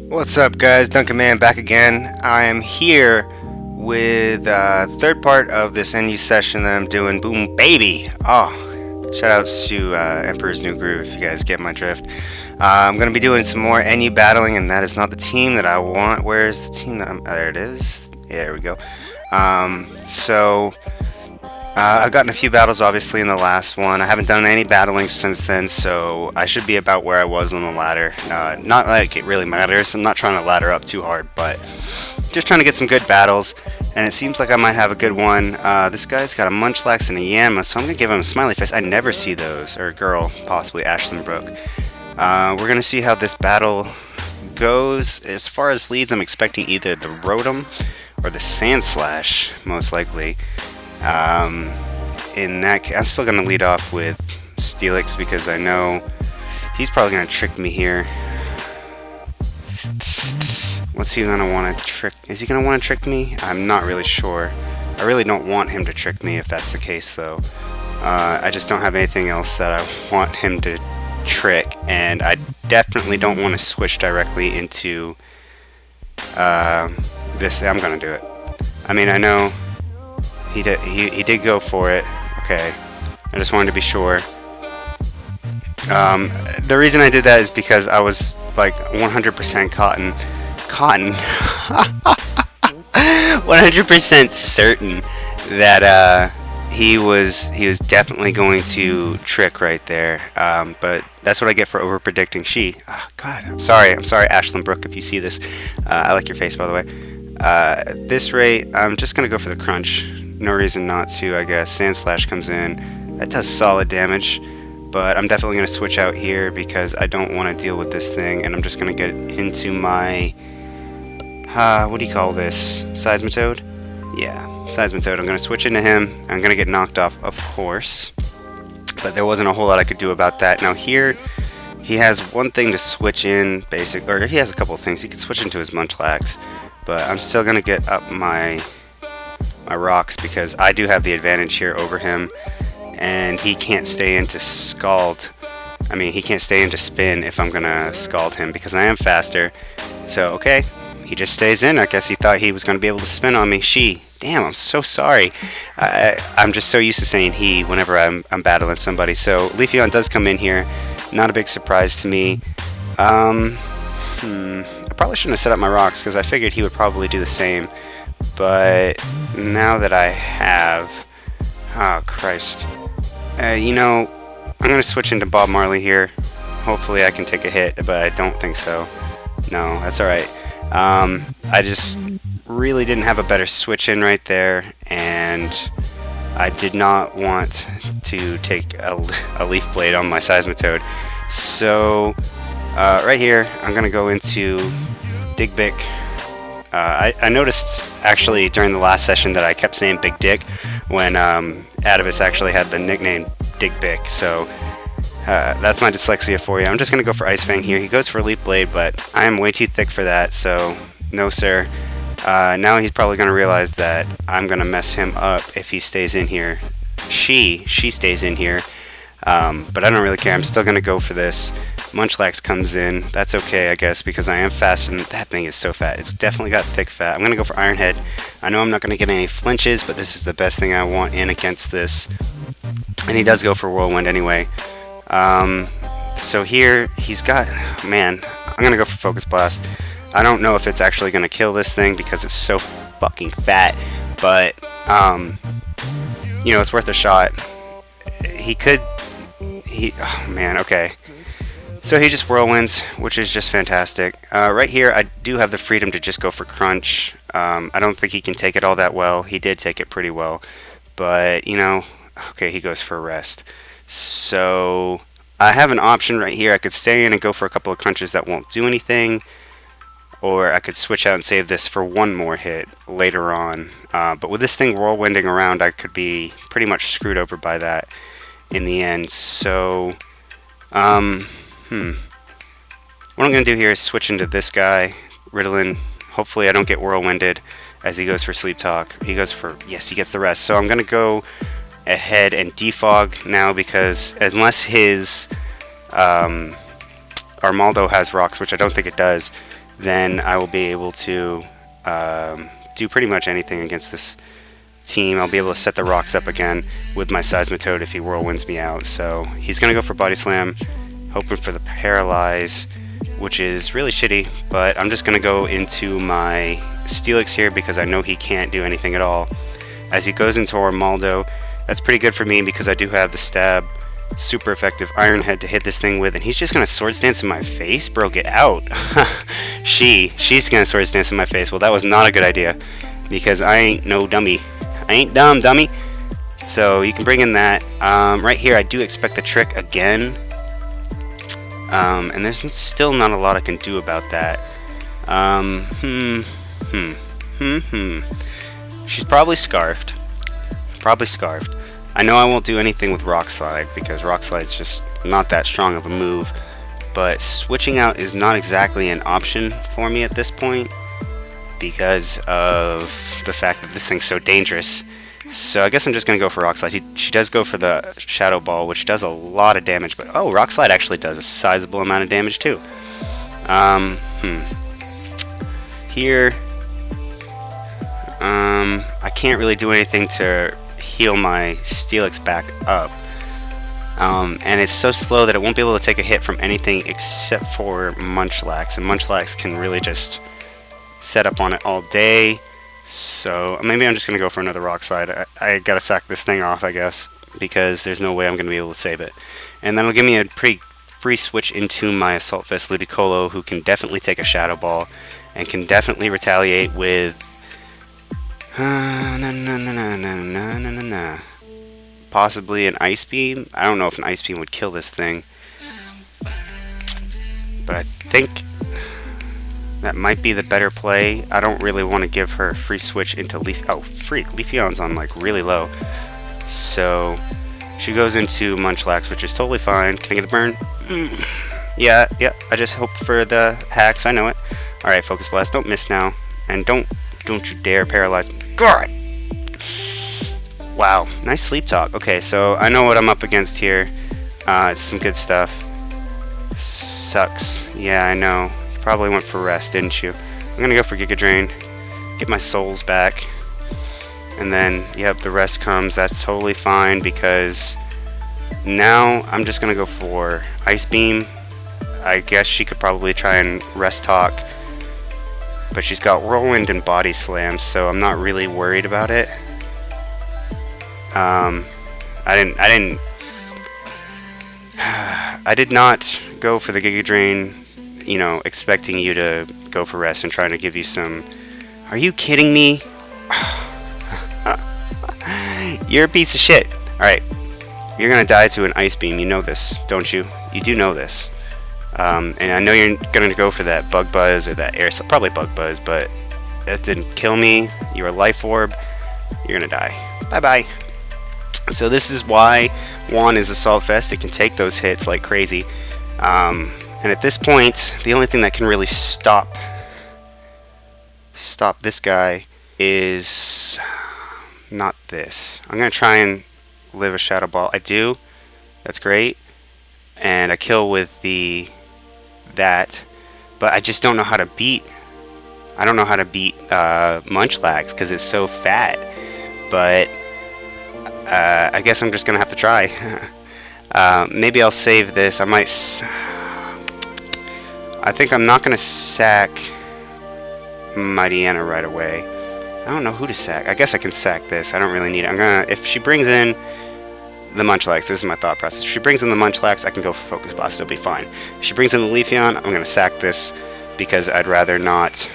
What's up, guys? DunkinMan back again. I am here with third part of this NU session that I'm doing. Boom, baby! Oh, shout outs to Emperor's New Groove if you guys get my drift. I'm going to be doing some more NU battling, and that is not the team that I want. Where's the team that I'm... there it is. Yeah, there we go. I've gotten a few battles, obviously, in the last one. I haven't done any battling since then, so I should be about where I was on the ladder. Not like it really matters. I'm not trying to ladder up too hard, but just trying to get some good battles, and it seems like I might have a good one. This guy's got a Munchlax and a Yama, so I'm going to give him a smiley face. I never see those. Or a girl, possibly Ashlyn Brooke. We're going to see how this battle goes. As far as leads, I'm expecting either the Rotom or the Sandslash, most likely. In that case, I'm still going to lead off with Steelix because I know he's probably going to trick me here. What's he going to want to trick? Is he going to want to trick me? I'm not really sure. I really don't want him to trick me if that's the case, though. I just don't have anything else that I want him to trick, and I definitely don't want to switch directly into this. I'm going to do it. I mean, I know he did go for it. Okay, I just wanted to be sure. The reason I did that is because I was like 100% 100% certain that he was definitely going to trick right there. But that's what I get for over predicting. God, I'm sorry, Ashlyn Brooke, if you see this. I like your face, by the way. At this rate, I'm just gonna go for the crunch. No reason not to, I guess. Sandslash comes in. That does solid damage, but I'm definitely going to switch out here because I don't want to deal with this thing, and I'm just going to get into my... what do you call this? Seismitoad? Yeah, Seismitoad. I'm going to switch into him. I'm going to get knocked off, of course, but there wasn't a whole lot I could do about that. Now here, he has one thing to switch in, or he has a couple of things. He could switch into his Munchlax, but I'm still going to get up my rocks because I do have the advantage here over him, and he can't stay into Scald. I mean, he can't stay into Spin if I'm gonna Scald him because I am faster. So, okay, he just stays in. I guess he thought he was gonna be able to spin on me. Damn, I'm so sorry. I'm just so used to saying he whenever I'm battling somebody. So, Leafeon does come in here. Not a big surprise to me. I probably shouldn't have set up my rocks because I figured he would probably do the same. But now that I have... oh, Christ. You know, I'm going to switch into Bob Marley here. Hopefully I can take a hit, but I don't think so. No, that's alright. I just really didn't have a better switch in right there, and I did not want to take a Leaf Blade on my Seismitoad. So, right here, I'm going to go into Digbick. I noticed actually during the last session that I kept saying Big Dick when Ativus actually had the nickname Digbick, so that's my dyslexia for you. I'm just going to go for Ice Fang here. He goes for Leaf Blade, but I am way too thick for that, so no sir. Now he's probably going to realize that I'm going to mess him up if he stays in here. She stays in here, but I don't really care. I'm still going to go for this. Munchlax comes in. That's okay, I guess, because I am faster than... that thing is so fat. It's definitely got thick fat. I'm going to go for Iron Head. I know I'm not going to get any flinches, but this is the best thing I want in against this. And he does go for Whirlwind anyway. So here, he's got... man, I'm going to go for Focus Blast. I don't know if it's actually going to kill this thing because it's so fucking fat, but, you know, it's worth a shot. He could... oh, man, okay. So he just Whirlwinds, which is just fantastic. Right here, I do have the freedom to just go for Crunch. I don't think he can take it all that well. He did take it pretty well. But, you know, okay, he goes for Rest. So I have an option right here. I could stay in and go for a couple of Crunches that won't do anything. Or I could switch out and save this for one more hit later on. But with this thing Whirlwinding around, I could be pretty much screwed over by that in the end. So, what I'm going to do here is switch into this guy, Ritalin. Hopefully I don't get Whirlwinded as he goes for Sleep Talk. He goes for... yes, he gets the rest. So I'm going to go ahead and defog now because unless his Armaldo has rocks, which I don't think it does, then I will be able to do pretty much anything against this team. I'll be able to set the rocks up again with my Seismitoad if he whirlwinds me out. So he's going to go for Body Slam, hoping for the Paralyze, which is really shitty, but I'm just going to go into my Steelix here because I know he can't do anything at all. As he goes into Armaldo, that's pretty good for me because I do have the Stab, super effective Iron Head to hit this thing with, and he's just going to Swords Dance in my face? Bro, get out. She's going to Swords Dance in my face. Well, that was not a good idea because I ain't no dummy. I ain't dumb, dummy. So you can bring in that. Right here, I do expect the trick again. And there's still not a lot I can do about that. She's probably scarfed. I know I won't do anything with Rock Slide because Rock Slide's just not that strong of a move. But switching out is not exactly an option for me at this point because of the fact that this thing's so dangerous. So I guess I'm just going to go for Rock Slide. She does go for the Shadow Ball, which does a lot of damage. But oh, Rock Slide actually does a sizable amount of damage too. Here, I can't really do anything to heal my Steelix back up. And it's so slow that it won't be able to take a hit from anything except for Munchlax. And Munchlax can really just set up on it all day. So maybe I'm just going to go for another Rock Slide. I got to sack this thing off, I guess, because there's no way I'm going to be able to save it. And that'll give me a pretty free switch into my Assault Vest Ludicolo, who can definitely take a Shadow Ball and can definitely retaliate with possibly an Ice Beam. I don't know if an Ice Beam would kill this thing, but I think that might be the better play. I don't really want to give her a free switch into Leaf. Oh, freak! Leafeon's on like really low, so she goes into Munchlax, which is totally fine. Can I get a burn? Yeah. I just hope for the hacks. I know it. All right, Focus Blast. Don't miss now, and don't you dare paralyze me. God. Wow, nice Sleep Talk. Okay, so I know what I'm up against here. It's some good stuff. Sucks. Yeah, I know. Probably went for rest, didn't you? I'm gonna go for Giga Drain, get my souls back, and then yep, the rest comes. That's totally fine because now I'm just gonna go for Ice Beam. I guess she could probably try and Rest Talk, but she's got Whirlwind and Body Slam, so I'm not really worried about it. I did not go for the Giga Drain, you know, expecting you to go for rest and trying to give you some. Are you kidding me? You're a piece of shit. Alright, you're gonna die to an Ice Beam. You know this, don't you? You do know this. And I know you're gonna go for that Bug Buzz or that Air Slap. Probably Bug Buzz, but that didn't kill me. You're a Life Orb. You're gonna die. Bye bye. So this is why Juan is Assault Vest. It can take those hits like crazy. And at this point, the only thing that can really stop this guy is not this. I'm going to try and live a Shadow Ball. I do. That's great. And I kill with that. But I just don't know how to beat. I don't know how to beat Munchlax because it's so fat. But I guess I'm just going to have to try. Maybe I'll save this. I think I'm not going to sack Mightyena right away. I don't know who to sack. I guess I can sack this. I don't really need it. If she brings in the Munchlax, this is my thought process. If she brings in the Munchlax, I can go for Focus Blast. It'll be fine. If she brings in the Leafeon, I'm going to sack this because I'd rather not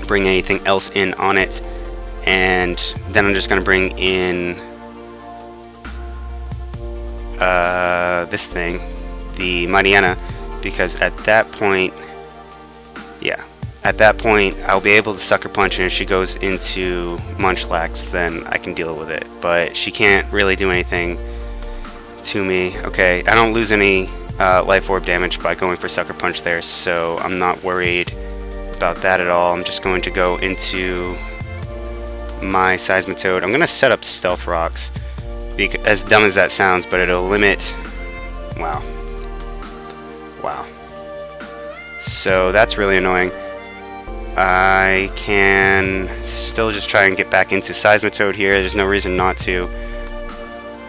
bring anything else in on it. And then I'm just going to bring in this thing, the Mightyena, because at that point, I'll be able to Sucker Punch, and if she goes into Munchlax, then I can deal with it. But she can't really do anything to me. Okay, I don't lose any Life Orb damage by going for Sucker Punch there, so I'm not worried about that at all. I'm just going to go into my Seismitoad. I'm going to set up Stealth Rocks, as dumb as that sounds, but it'll limit. Wow. So that's really annoying. I can still just try and get back into Seismitoad here. There's no reason not to.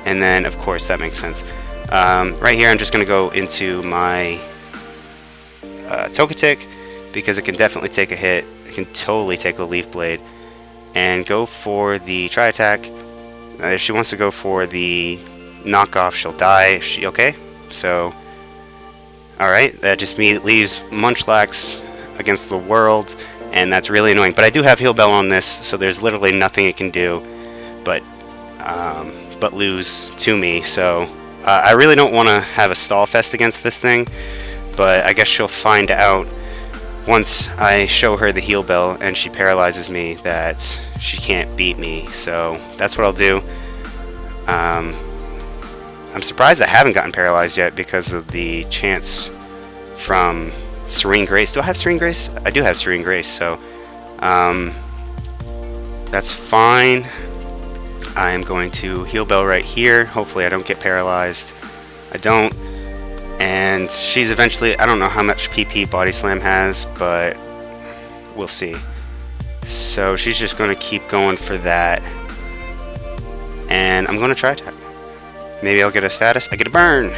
And then, of course, that makes sense. Right here, I'm just going to go into my Togetic, because it can definitely take a hit. It can totally take the Leaf Blade. And go for the Tri-Attack. If she wants to go for the knockoff, she'll die. Okay? So, alright, that just leaves Munchlax against the world, and that's really annoying. But I do have Heal Bell on this, so there's literally nothing it can do but lose to me. So I really don't want to have a stall fest against this thing, but I guess she'll find out once I show her the Heal Bell and she paralyzes me that she can't beat me. So that's what I'll do. I'm surprised I haven't gotten paralyzed yet because of the chance from Serene Grace. Do I have Serene Grace? I do have Serene Grace, so that's fine. I am going to Heal Bell right here. Hopefully I don't get paralyzed. I don't. And she's eventually, I don't know how much PP Body Slam has, but we'll see. So she's just going to keep going for that. And I'm going to try attack. Maybe I'll get a status. I get a burn.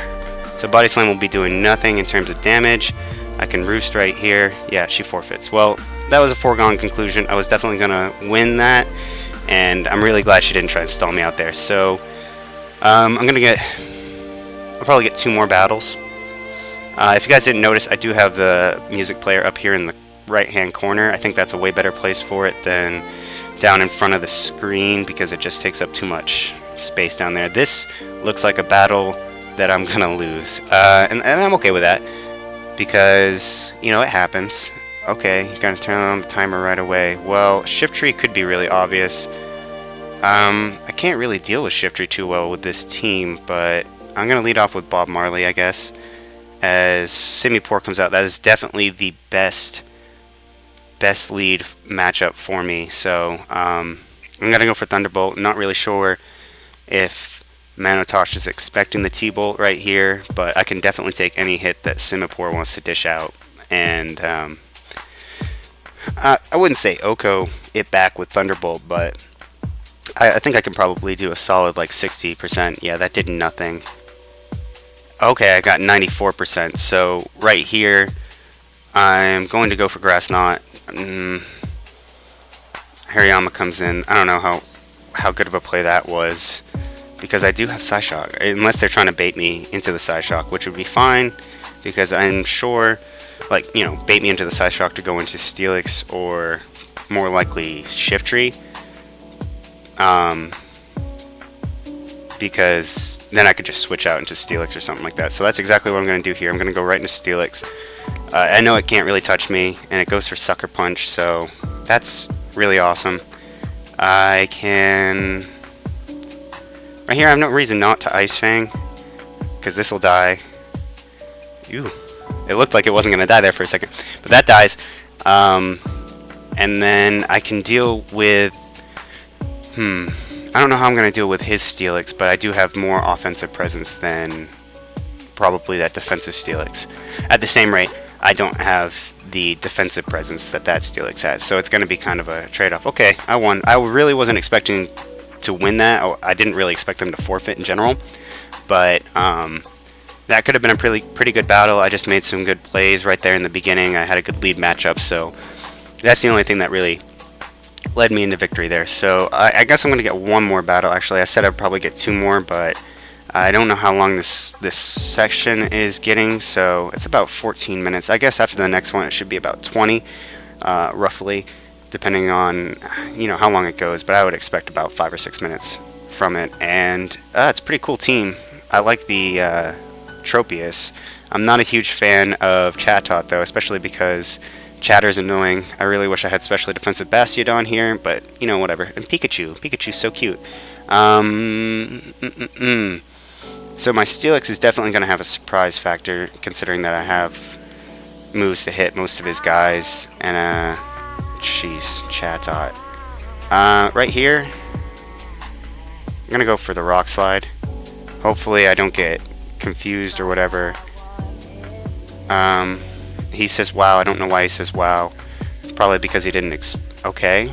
So Body Slam will be doing nothing in terms of damage. I can Roost right here. Yeah, she forfeits. Well, that was a foregone conclusion. I was definitely going to win that. And I'm really glad she didn't try to stall me out there. So I'll probably get 2 more battles. If you guys didn't notice, I do have the music player up here in the right-hand corner. I think that's a way better place for it than down in front of the screen, because it just takes up too much space down there. This looks like a battle that I'm gonna lose, and I'm okay with that, because, you know, it happens. Okay, you're gonna turn on the timer right away. Well, Shiftry could be really obvious. I can't really deal with Shiftry too well with this team, but I'm gonna lead off with Bob Marley, I guess. As Simipour comes out, that is definitely the best lead matchup for me. So I'm gonna go for Thunderbolt. Not really sure if Manotosh is expecting the T-Bolt right here, but I can definitely take any hit that Simipour wants to dish out. And I wouldn't say Oko it back with Thunderbolt, but I think I can probably do a solid like 60%. Yeah, that did nothing. Okay, I got 94%. So right here, I'm going to go for Grass Knot. Hariyama comes in. I don't know how good of a play that was, because I do have Psyshock. Unless they're trying to bait me into the Psyshock, which would be fine, because I'm sure, like, you know, bait me into the Psyshock to go into Steelix, or more likely Shiftry. Because then I could just switch out into Steelix or something like that. So that's exactly what I'm going to do here. I'm going to go right into Steelix. I know it can't really touch me, and it goes for Sucker Punch, so that's really awesome. I can... Right here, I have no reason not to Ice Fang, because this will die. Ew. It looked like it wasn't going to die there for a second, but that dies. And then I can deal with... I don't know how I'm going to deal with his Steelix, but I do have more offensive presence than probably that defensive Steelix. At the same rate, I don't have the defensive presence that Steelix has, so it's going to be kind of a trade-off. Okay, I won. I really wasn't expecting to win that. I didn't really expect them to forfeit in general, but that could have been a pretty good battle. I just made some good plays right there in the beginning. I had a good lead matchup, so that's the only thing that really led me into victory there. So I guess I'm going to get 1 more battle. Actually, I said I'd probably get 2 more, but I don't know how long this section is getting, so it's about 14 minutes. I guess after the next one it should be about 20, roughly, depending on, you know, how long it goes, but I would expect about 5 or 6 minutes from it. And it's a pretty cool team. I like the Tropius. I'm not a huge fan of Chatot, though, especially because Chatter's annoying. I really wish I had specially defensive Bastiodon here, but, you know, whatever. And Pikachu. Pikachu's so cute. So my Steelix is definitely going to have a surprise factor, considering that I have moves to hit most of his guys. And, jeez, Chatot. Right here, I'm going to go for the Rock Slide. Hopefully I don't get confused or whatever. He says wow. I don't know why he says wow, probably because he didn't okay.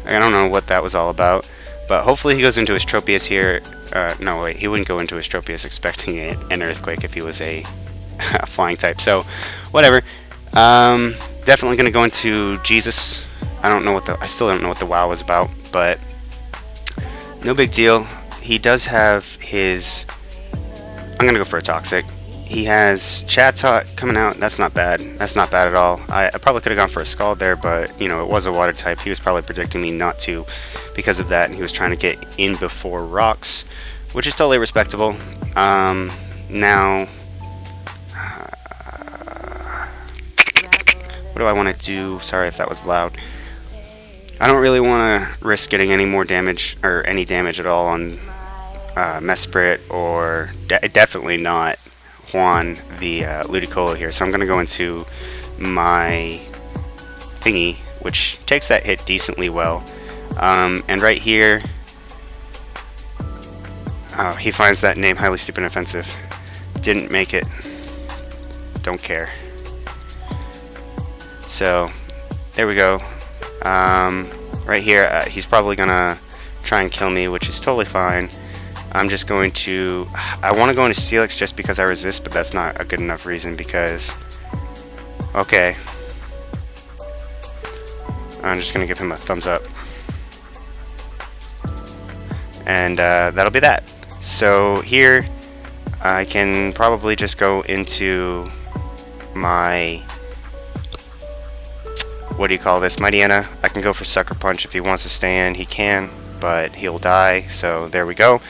I don't know what that was all about. But hopefully he goes into his Tropius here. No, wait, he wouldn't go into his Tropius expecting an Earthquake if he was a flying type. So, whatever. Definitely going to go into Jesus. I still don't know what the WoW was about, but no big deal. He does have his... I'm going to go for a Toxic. He has Chat Talk coming out. That's not bad. That's not bad at all. I probably could have gone for a Scald there, but, you know, it was a Water type. He was probably predicting me not to because of that, and he was trying to get in before Rocks, which is totally respectable. Now... what do I want to do? Sorry if that was loud. I don't really want to risk getting any more damage, or any damage at all on Mesprit, or definitely not Juan the Ludicolo here. So I'm going to go into my thingy, which takes that hit decently well. And right here, oh, he finds that name highly stupid and offensive. Didn't make it. Don't care. So there we go. Right here, he's probably gonna try and kill me, which is totally fine. I'm just going to... I want to go into Steelix just because I resist, but that's not a good enough reason because... Okay. I'm just going to give him a thumbs up. And that'll be that. So here, I can probably just go into my... what do you call this? Mightyena. I can go for Sucker Punch. If he wants to stay in, he can, but he'll die. So there we go.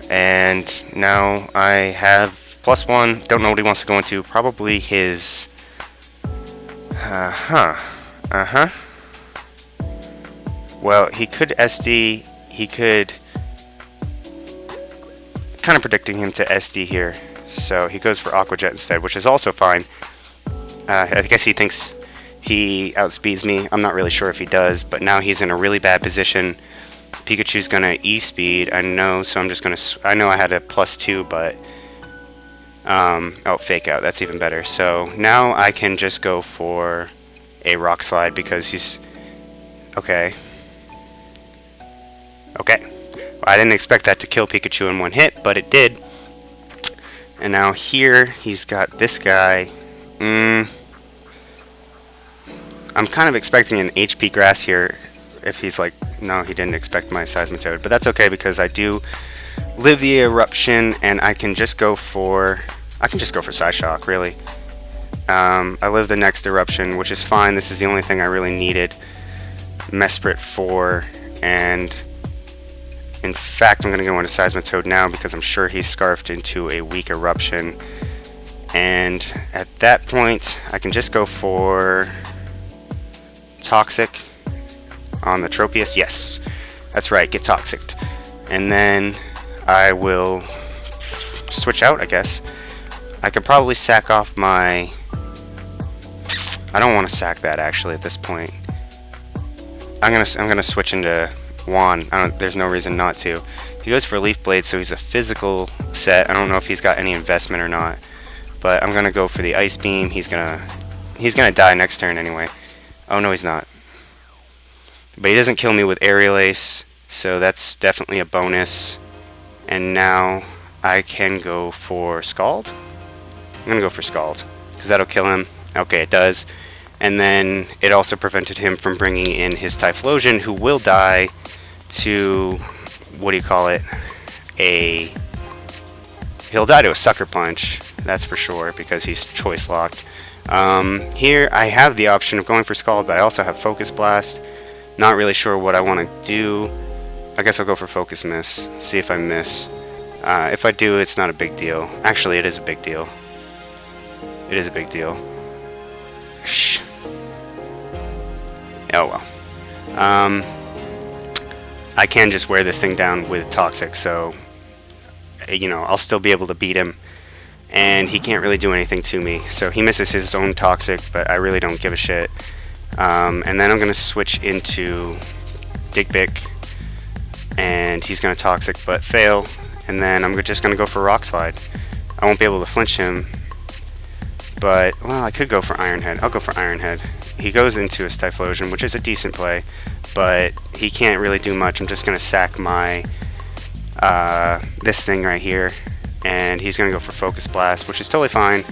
And now I have +1. Don't know what he wants to go into. Probably his... Well, he could SD. He could... kind of predicting him to SD here. So he goes for Aqua Jet instead, which is also fine. I guess he thinks he outspeeds me. I'm not really sure if he does, but now he's in a really bad position. Pikachu's gonna E-speed, I know, so I'm just gonna... I know I had a +2, but... oh, Fake Out, that's even better. So now I can just go for a Rock Slide because he's... Okay. Okay. Well, I didn't expect that to kill Pikachu in one hit, but it did. And now here, he's got this guy. I'm kind of expecting an HP Grass here. If he's like, no, he didn't expect my Seismitoad. But that's okay because I do live the Eruption, and I can just go for... I can just go for Psyshock, really. I live the next Eruption, which is fine. This is the only thing I really needed Mesprit for. And in fact, I'm going to go into Seismitoad now because I'm sure he's scarfed into a weak Eruption. And at that point, I can just go for Toxic on the Tropius. Yes, that's right, get Toxic. And then I will switch out, I guess. I could probably sack off my... I don't want to sack that actually at this point. I'm gonna switch into Juan. There's no reason not to. He goes for Leaf Blade, so he's a physical set. I don't know if he's got any investment or not. But I'm gonna go for the Ice Beam. He's gonna die next turn anyway. Oh no, he's not. But he doesn't kill me with Aerial Ace, so that's definitely a bonus. And now I can go for Scald. I'm gonna go for Scald because that'll kill him. Okay, it does. And then it also prevented him from bringing in his Typhlosion, who will die to, what do you call it? He'll die to a Sucker Punch. That's for sure, because he's choice locked. Here I have the option of going for Scald, but I also have Focus Blast. Not really sure what I want to do. I guess I'll go for Focus Miss. See if I miss. If I do, it's not a big deal. Actually, it is a big deal. It is a big deal. Shh. Oh well. I can just wear this thing down with Toxic, so you know, I'll still be able to beat him. And he can't really do anything to me. So he misses his own Toxic, but I really don't give a shit. And then I'm going to switch into Digbick. And he's going to Toxic, but fail. And then I'm just going to go for Rock Slide. I won't be able to flinch him. But, well, I could go for Ironhead. I'll go for Ironhead. He goes into a Typhlosion, which is a decent play, but he can't really do much. I'm just going to sack my this thing right here, and he's going to go for Focus Blast, which is totally fine.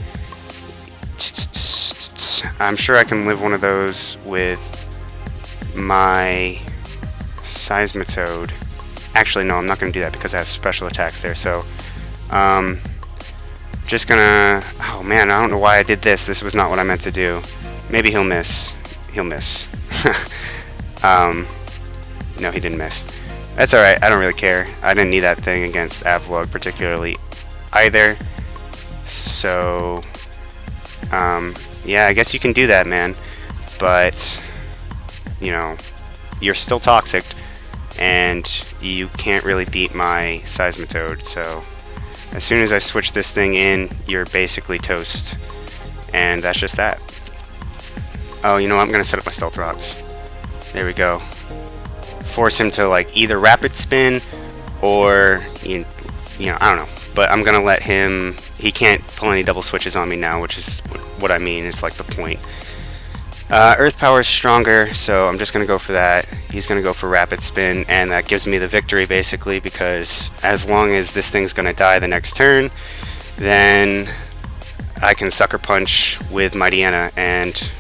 I'm sure I can live one of those with my Seismitoad. Actually, no, I'm not going to do that because I have special attacks there, so just gonna... Oh man, I don't know why I did this. This was not what I meant to do. Maybe he'll miss. He'll miss. No, he didn't miss. That's alright, I don't really care. I didn't need that thing against Avalugg particularly either. So, yeah, I guess you can do that, man. But, you know, you're still toxic, and you can't really beat my Seismitoad, so as soon as I switch this thing in, you're basically toast. And that's just that. Oh, you know what? I'm going to set up my Stealth Rocks. There we go. Force him to, like, either Rapid Spin or, you know, I don't know. But I'm going to let him... He can't pull any double switches on me now, which is what I mean. It's like the point. Earth Power is stronger, so I'm just going to go for that. He's going to go for Rapid Spin, and that gives me the victory, basically, because as long as this thing's going to die the next turn, then I can Sucker Punch with Mightyena and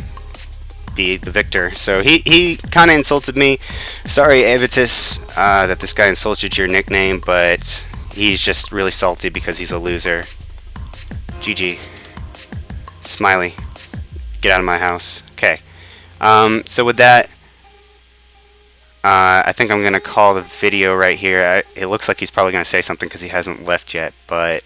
be the victor. So he kind of insulted me. Sorry, Avitus, that this guy insulted your nickname, but he's just really salty because he's a loser. GG. Smiley. Get out of my house. Okay. So with that, I think I'm going to call the video right here. It looks like he's probably going to say something because he hasn't left yet, but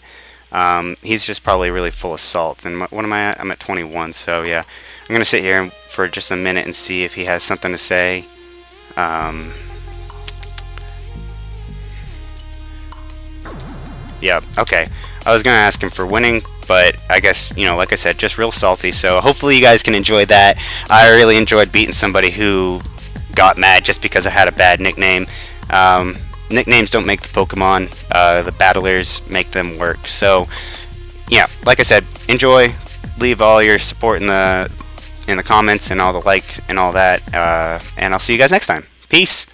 he's just probably really full of salt. And what am I at? I'm at 21, so yeah. I'm going to sit here for just a minute and see if he has something to say. Yeah, okay. I was going to ask him for winning, but I guess, you know, like I said, just real salty. So hopefully you guys can enjoy that. I really enjoyed beating somebody who got mad just because I had a bad nickname. Nicknames don't make the Pokemon. The battlers make them work. So, yeah, like I said, enjoy. Leave all your support in the comments and all the like and all that. And I'll see you guys next time. Peace.